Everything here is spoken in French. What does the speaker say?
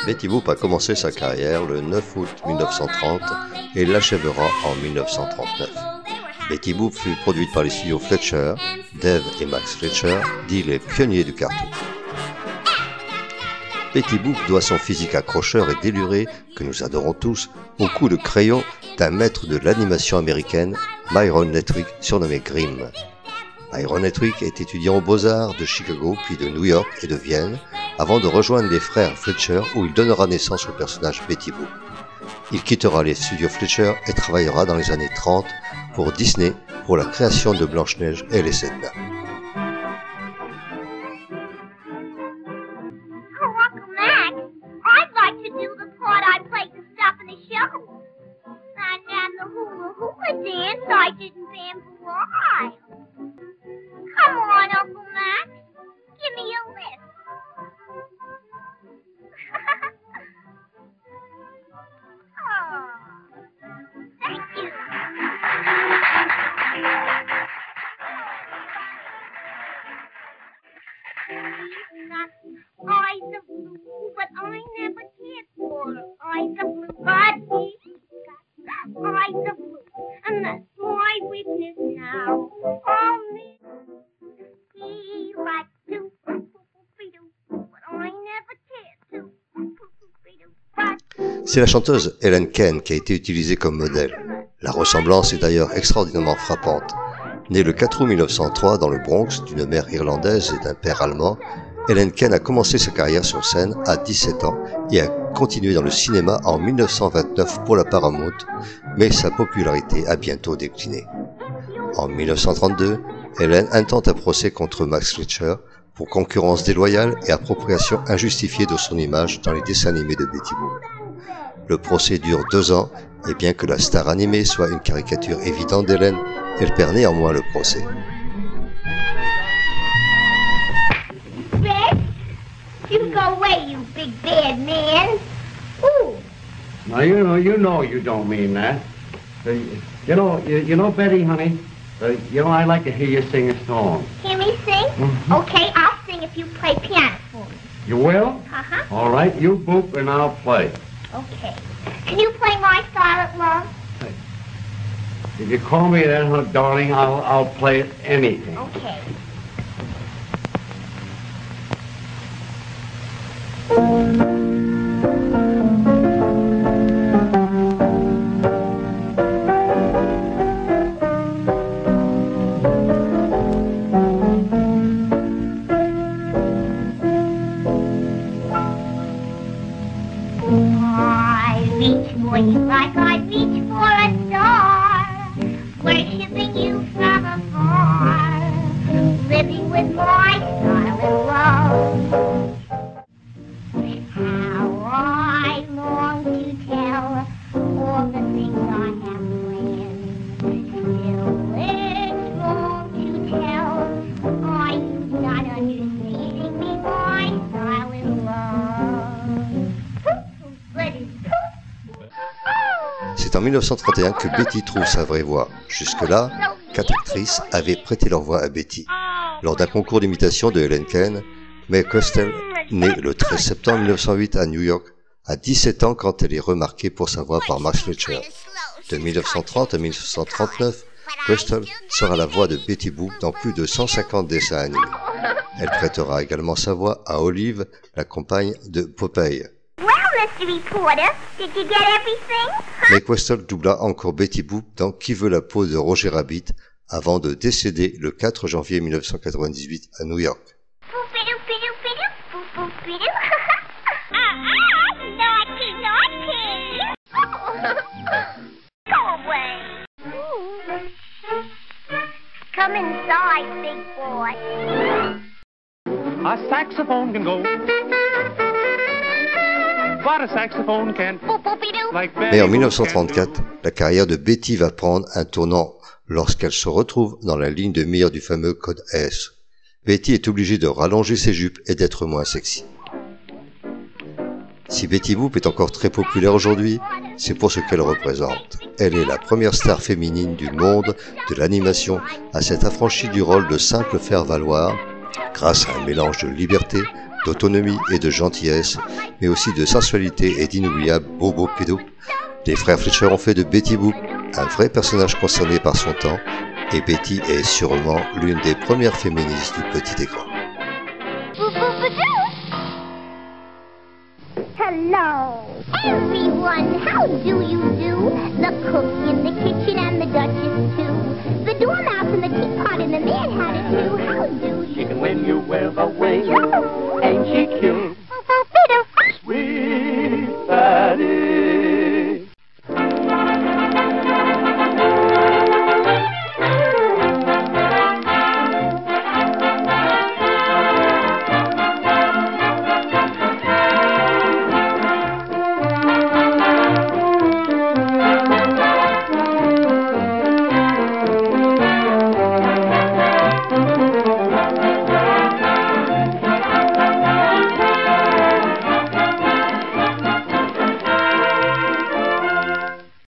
Betty Boop a commencé sa carrière le 9 août 1930 et l'achèvera en 1939. Betty Boop fut produite par les studios Fletcher, Dave et Max Fletcher, dits les pionniers du cartoon. Betty Boop doit son physique accrocheur et déluré, que nous adorons tous, au coup de crayon d'un maître de l'animation américaine, Myron Nettwerk, surnommé Grimm. Myron Nettwerk est étudiant aux Beaux-Arts de Chicago, puis de New York et de Vienne, avant de rejoindre les frères Fletcher où il donnera naissance au personnage Betty Boop. Il quittera les studios Fletcher et travaillera dans les années 30 pour Disney pour la création de Blanche-Neige et les Sept Nains. C'est la chanteuse Helen Kane qui a été utilisée comme modèle. La ressemblance est d'ailleurs extraordinairement frappante. Née le 4 août 1903 dans le Bronx d'une mère irlandaise et d'un père allemand, Helen Kane a commencé sa carrière sur scène à 17 ans et a continué dans le cinéma en 1929 pour la Paramount, mais sa popularité a bientôt décliné. En 1932, Helen intente un procès contre Max Fletcher pour concurrence déloyale et appropriation injustifiée de son image dans les dessins animés de Betty Boop. Le procès dure 2 ans, et bien que la star animée soit une caricature évidente d'Helen, elle perd néanmoins le procès. Red, you go away, you big bad man. Ooh. Now you know you don't mean that. You know, Betty, honey. I like to hear you sing a song. Hear me sing? Mm-hmm. Okay, I'll sing if you play piano for me. You will? Uh-huh. All right, you boop and I'll play. Okay. Can you play My Silent Love? If you call me that, huh, darling, I'll play anything. Okay. Like I reach for a star, worshipping you from afar, living with my silent love. How I long to tell all the things I have planned. Still it's wrong to tell, are you not understanding me, my silent love? Let it go. C'est en 1931 que Betty trouve sa vraie voix. Jusque-là, 4 actrices avaient prêté leur voix à Betty. Lors d'un concours d'imitation de Helen Kane, Mae Questel, née le 13 septembre 1908 à New York, a 17 ans quand elle est remarquée pour sa voix par Max Fletcher. De 1930 à 1939, Questel sera la voix de Betty Boop dans plus de 150 dessins animés. Elle prêtera également sa voix à Olive, la compagne de Popeye. Mr. Reporter, did you get everything? Mae Questel doubla encore Betty Boop dans Qui veut la peau de Roger Rabbit avant de décéder le 4 janvier 1998 à New York. Naughty, naughty. Go away. Come inside, big boy. A saxophone can go. But a saxophone can. Mais en 1934, la carrière de Betty va prendre un tournant lorsqu'elle se retrouve dans la ligne de mire du fameux code S. Betty est obligée de rallonger ses jupes et d'être moins sexy. Si Betty Boop est encore très populaire aujourd'hui, c'est pour ce qu'elle représente. Elle est la première star féminine du monde de l'animation à s'être affranchie du rôle de simple faire-valoir, grâce à un mélange de liberté, d'autonomie et de gentillesse, mais aussi de sensualité et d'inoubliables bobo pédos. Les frères Fletcher ont fait de Betty Boop un vrai personnage concerné par son temps, et Betty est sûrement l'une des premières féministes du petit écran. Hello, everyone. How do you do? The cook in the kitchen and the Duchess too. The dormouse and the teapot and the Mad Hatter too. How do you? She can win you with a wing. Ain't she cute?